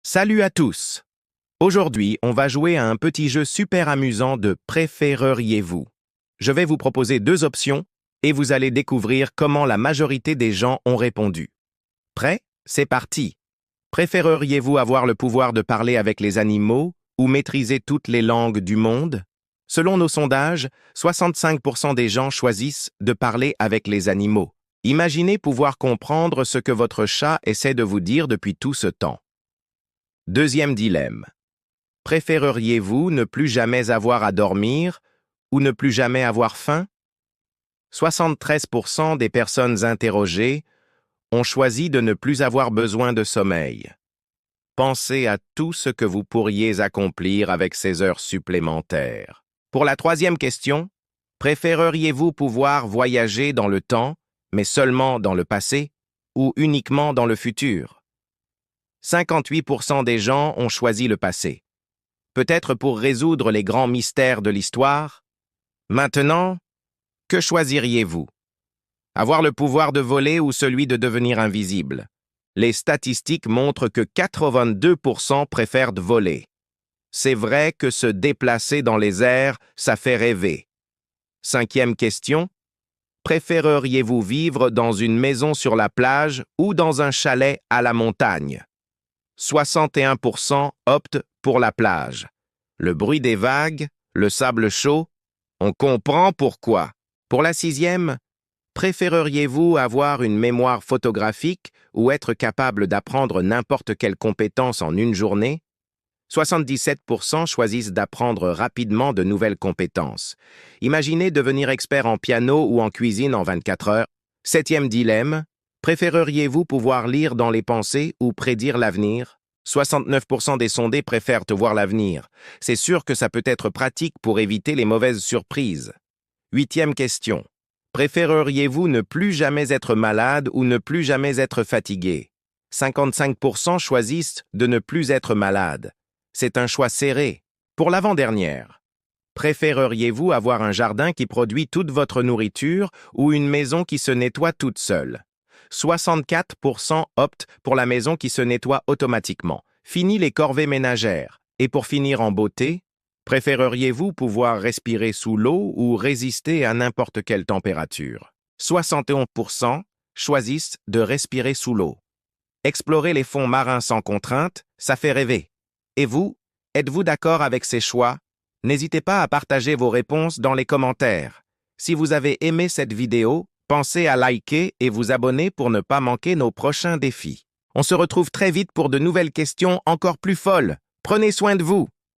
Salut à tous! Aujourd'hui, on va jouer à un petit jeu super amusant de préféreriez-vous. Je vais vous proposer deux options et vous allez découvrir comment la majorité des gens ont répondu. Prêt? C'est parti! Préféreriez-vous avoir le pouvoir de parler avec les animaux ou maîtriser toutes les langues du monde? Selon nos sondages, 65% des gens choisissent de parler avec les animaux. Imaginez pouvoir comprendre ce que votre chat essaie de vous dire depuis tout ce temps. Deuxième dilemme. Préféreriez-vous ne plus jamais avoir à dormir ou ne plus jamais avoir faim? 73% des personnes interrogées ont choisi de ne plus avoir besoin de sommeil. Pensez à tout ce que vous pourriez accomplir avec ces heures supplémentaires. Pour la troisième question, préféreriez-vous pouvoir voyager dans le temps, mais seulement dans le passé, ou uniquement dans le futur? 58% des gens ont choisi le passé. Peut-être pour résoudre les grands mystères de l'histoire? Maintenant, que choisiriez-vous? Avoir le pouvoir de voler ou celui de devenir invisible? Les statistiques montrent que 82% préfèrent voler. C'est vrai que se déplacer dans les airs, ça fait rêver. Cinquième question. Préféreriez-vous vivre dans une maison sur la plage ou dans un chalet à la montagne? 61% optent pour la plage. Le bruit des vagues, le sable chaud, on comprend pourquoi. Pour la sixième, préféreriez-vous avoir une mémoire photographique ou être capable d'apprendre n'importe quelle compétence en une journée? 77% choisissent d'apprendre rapidement de nouvelles compétences. Imaginez devenir expert en piano ou en cuisine en 24 heures. Septième dilemme, préféreriez-vous pouvoir lire dans les pensées ou prédire l'avenir? 69% des sondés préfèrent voir l'avenir. C'est sûr que ça peut être pratique pour éviter les mauvaises surprises. Huitième question. Préféreriez-vous ne plus jamais être malade ou ne plus jamais être fatigué? 55% choisissent de ne plus être malade. C'est un choix serré. Pour l'avant-dernière, préféreriez-vous avoir un jardin qui produit toute votre nourriture ou une maison qui se nettoie toute seule? 64% optent pour la maison qui se nettoie automatiquement. Fini les corvées ménagères. Et pour finir en beauté, préféreriez-vous pouvoir respirer sous l'eau ou résister à n'importe quelle température? 71% choisissent de respirer sous l'eau. Explorer les fonds marins sans contrainte, ça fait rêver. Et vous, êtes-vous d'accord avec ces choix? N'hésitez pas à partager vos réponses dans les commentaires. Si vous avez aimé cette vidéo, pensez à liker et vous abonner pour ne pas manquer nos prochains défis. On se retrouve très vite pour de nouvelles questions encore plus folles. Prenez soin de vous!